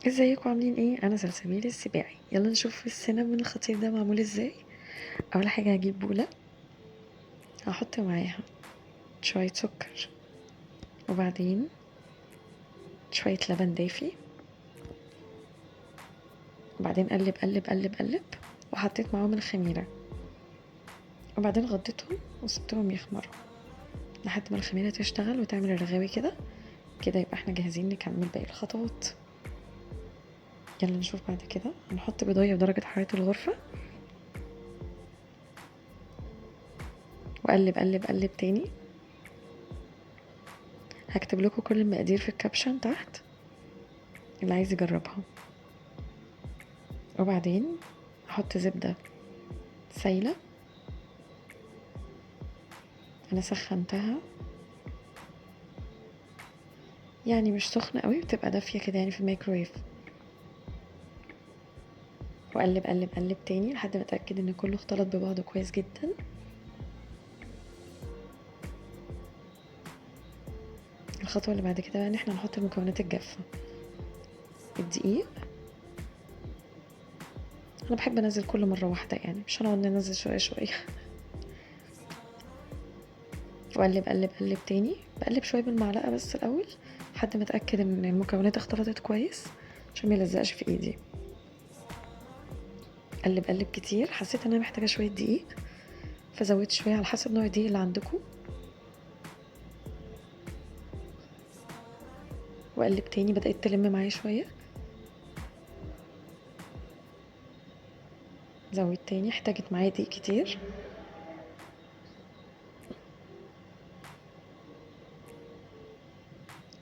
ازيكم عاملين ايه؟ انا سلسبيل السباعي. يلا نشوف السينابون الخطير ده معمول ازاي. اول حاجه هجيب بوله، هحط معاها شويه سكر، وبعدين شويه لبن دافي، وبعدين قلب قلب قلب قلب، وحطيت معاهم الخميره، وبعدين غطيتهم وسبتهم يخمروا لحد ما الخميره تشتغل وتعمل الرغاوي كده. كده يبقى احنا جاهزين نكمل باقي الخطوات. يلا نشوف. بعد كده هنحط بيضايه بدرجه حراره الغرفه، وقلب قلب قلب تاني. هكتب لكم كل المقادير في الكابشن تحت اللي عايز يجربها. وبعدين احط زبدة سايلة، انا سخنتها يعني مش سخنة قوي، بتبقى دافية كده يعني في الميكرويف. واقلب قلب قلب تاني لحد ما اتاكد ان كله اختلط ببعضه كويس جدا. الخطوة اللي بعد كده بقى ان احنا نحط المكونات الجافة. الدقيق انا بحب انزل كل مرة واحدة، يعني مش هنقعد ننزل شوية شوية. واقلب قلب قلب تاني، بقلب شوية بالمعلقة بس الاول لحد ما اتاكد ان المكونات اختلطت كويس عشان ميلزقش في ايدي. قلب قلب كتير، حسيت ان انا محتاجة شوية دقيق فزودت شوية على حسب نوع الدقيق اللي عندكم. واقلب تاني، بدأت تلم معايا شوية. زود تاني، احتاجت معايا دقيق كتير.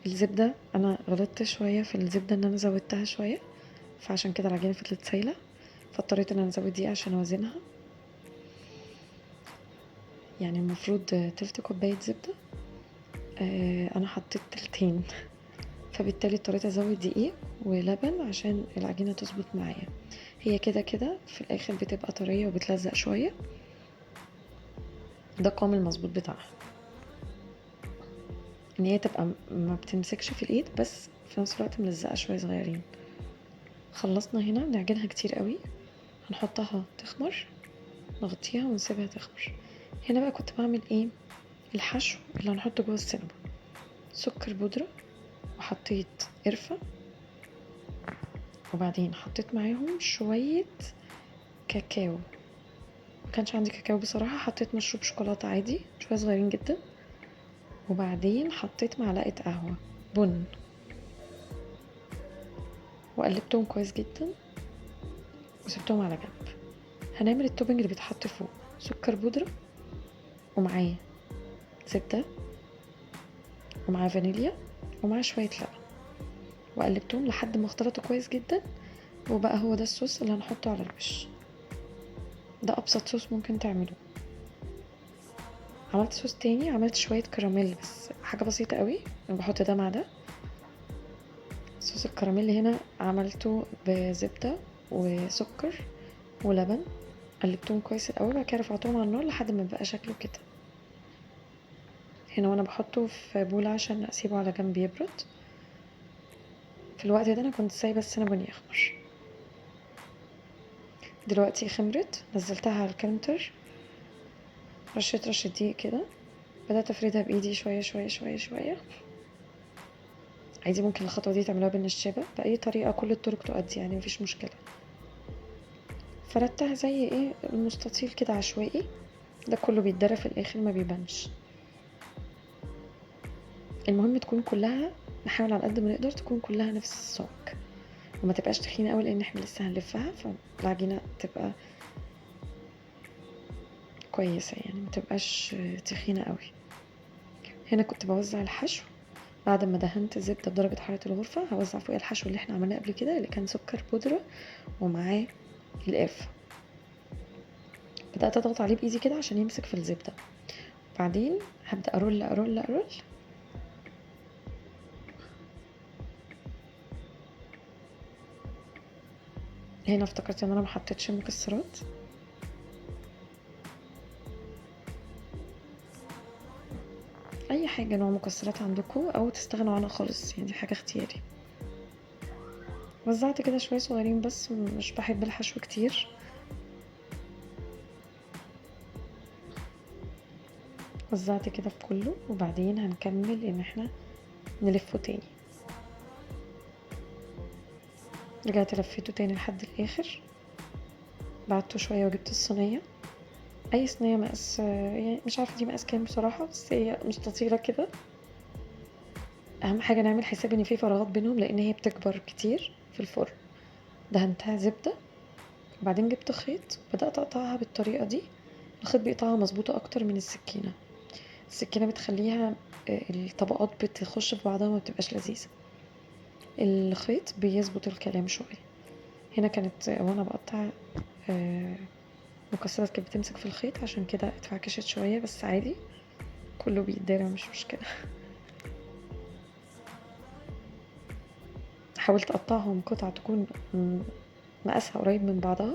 الزبدة انا غلطت شوية في الزبدة ان انا زودتها شوية، فعشان كده العجينة فضلت سايلة، فاضطريت ان انا ازود دقيق عشان اوزنها. يعني المفروض تلت كوباية زبدة، انا حطيت تلتين، فبالتالي اضطريت ازود دقيق ولبن عشان العجينة تظبط معايا. هي كده كده في الاخر بتبقى طرية وبتلزق شوية، ده القوام المظبوط بتاعها، ان هي تبقى ما بتمسكش في الايد بس في نفس الوقت ملزقة شوية صغيرين. خلصنا هنا، نعجنها كتير قوي، هنحطها تخمر، نغطيها ونسيبها تخمر. هنا بقى كنت بعمل ايه؟ الحشو اللي هنحطه جوه السينما، سكر بودرة، وحطيت قرفة، وبعدين حطيت معاهم شوية كاكاو. مكانش عندي كاكاو بصراحة، حطيت مشروب شوكولاتة عادي شوية صغيرين جدا، وبعدين حطيت معلقة قهوة بن، وقلبتهم كويس جدا وسبتهم على جنب. هنعمل التوبنج اللي بيتحط فوق، سكر بودرة، ومعاه زبدة، ومعاه فانيليا، ومعاه شوية لبن، وقلبتهم لحد ما اختلطوا كويس جدا. وبقى هو ده الصوص اللي هنحطه على الوش. ده ابسط صوص ممكن تعمله. عملت صوص تاني، عملت شوية كراميل بس حاجة بسيطة قوي، انا بحط ده مع ده. صوص الكراميل هنا عملته بزبدة وسكر ولبن، قلبتهم كويس الاول، بعد كده رفعتهم على النار لحد ما بقى شكله كده. هنا وانا بحطه في بولة عشان اسيبه على جنب يبرد. في الوقت ده انا كنت سايبه السينابون يخمر. دلوقتي خمرت، نزلتها على الكاونتر، رشيت رشة دقيق كده، بدأت افردها بايدي شوية شوية شوية شوية. عادي ممكن الخطوة دي تعملوها بالنشابة، بأي طريقة، كل الطرق تؤدي يعني مفيش مشكلة. فردتها زي ايه المستطيل كده عشوائي، ده كله بيتدرى في الاخر ما بيبانش. المهم تكون كلها، نحاول على قد ما نقدر تكون كلها نفس السمك، وما تبقاش تخينة قوي لان احنا لسه هنلفها، فالعجينة تبقى كويسة يعني ما تبقاش تخينة قوي. هنا كنت بوزع الحشو، بعد ما دهنت الزبدة بدرجة حرارة الغرفة هوزع فوق الحشو اللي احنا عملناه قبل كده، اللي كان سكر بودرة ومعاه القرفة. بدأت اضغط عليه بايدي كده عشان يمسك في الزبدة. بعدين هبدأ ارول ارول ارول. هنا افتكرت ان انا ما حطيتش مكسرات. اي حاجة نوع مكسرات عندكم او تستغنوا عنها خالص، يعني دي حاجة اختياري. وزعت كده شوية صغيرين بس، مش بحب الحشو كتير. وزعت كده في كله، وبعدين هنكمل ان احنا نلفه تاني. رجعت لفيته تاني لحد الاخر، بعدته شوية وجبت الصينية. اي صينية مقاس، يعني مش عارفة دي مقاس كام بصراحة، بس هي مستطيلة كده. اهم حاجة نعمل حساب ان في فراغات بينهم لان هي بتكبر كتير في الفرن. دهنتها زبدة، وبعدين جبت خيط وبدأت اقطعها بالطريقة دي. الخيط بيقطعها مظبوطة اكتر من السكينة. السكينة بتخليها الطبقات بتخش في بعضها وما بتبقاش لذيذة. الخيط بيظبط الكلام شوية. هنا كانت وانا بقطع آه، مكسرات كانت بتمسك في الخيط، عشان كده اتفعكشت شوية، بس عادي كله بيتدارى مش مشكلة. حاولت اقطعهم قطع تكون مقاسها قريب من بعضها،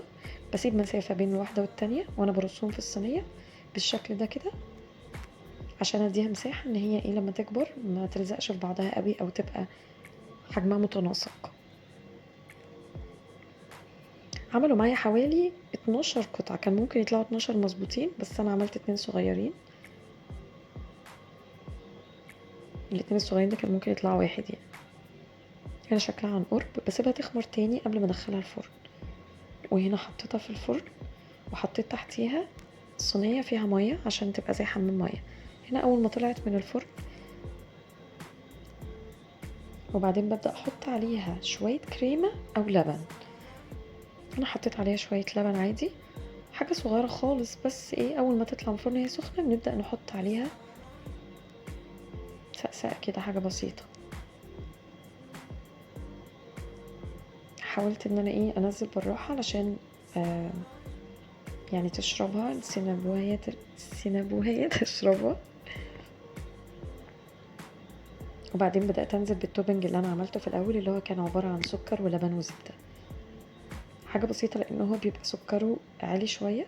بسيب مسافة بين الواحدة والتانية وانا برصهم في الصينية بالشكل ده كده، عشان اديها مساحة ان هي ايه لما تكبر ما تلزقش في بعضها قوي او تبقى حجمها متناسق. عملوا معايا حوالي 12 قطعة، كان ممكن يطلعوا 12 مظبوطين، بس انا عملت 2 صغيرين. الاتنين الصغيرين ده كان ممكن يطلعوا واحد يعني. هنا شكلها عن قرب، بسيبها تخمر تاني قبل ما ادخلها الفرن. وهنا حطيتها في الفرن، وحطيت تحتيها صينية فيها مية عشان تبقى زي حمام مية. هنا اول ما طلعت من الفرن، وبعدين ببدأ احط عليها شوية كريمة او لبن. انا حطيت عليها شوية لبن عادي، حاجة صغيرة خالص، بس ايه اول ما تطلع من الفرن هي سخنة بنبدأ نحط عليها سقسقة كده، حاجة بسيطة. حاولت ان انا ايه انزل بالراحة علشان آه يعني تشربها السينابوهية تشربها. وبعدين بدأت انزل بالتوبنج اللي انا عملته في الاول، اللي هو كان عبارة عن سكر ولبن وزبدة. حاجة بسيطة لانه هو بيبقى سكره عالي شوية،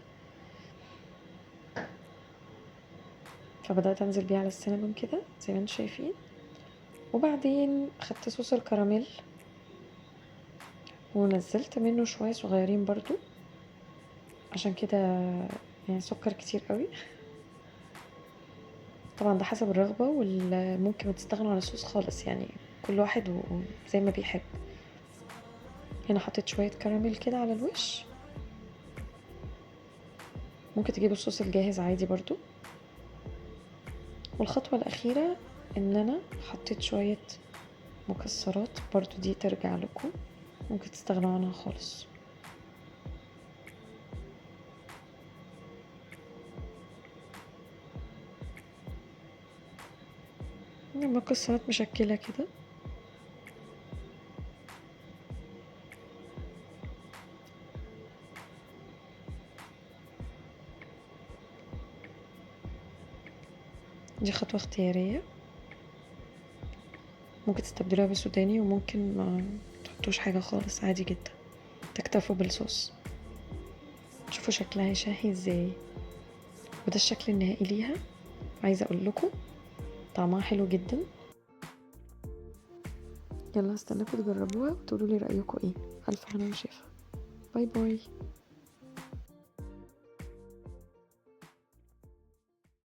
فبدأت انزل بيه على السينابون كده زي ما انتم شايفين. وبعدين خدت صوص الكراميل ونزلت منه شوية صغيرين برضو، عشان كده يعني سكر كتير قوي. طبعا ده حسب الرغبة، وممكن ما تستغنوا عن الصوص خالص، يعني كل واحد زي ما بيحب. هنا حطيت شوية كراميل كده على الوش. ممكن تجيبوا الصوص الجاهز عادي برضو. والخطوة الأخيرة ان انا حطيت شوية مكسرات، برضو دي ترجع لكم، ممكن تستغنوا عنها خالص. المكسرات مشكلة كده. دي خطوة اختيارية، ممكن تستبدلوها بسوداني، وممكن ما تحطوش حاجة خالص عادي جدا، تكتفوا بالصوص. شوفوا شكلها شاهي ازاي، وده الشكل النهائي ليها. عايزة اقول لكم طعمها حلو جدا. يلا استناكم تجربوها وتقولوا لي رأيكم ايه. الف هنا وشفا. باي باي.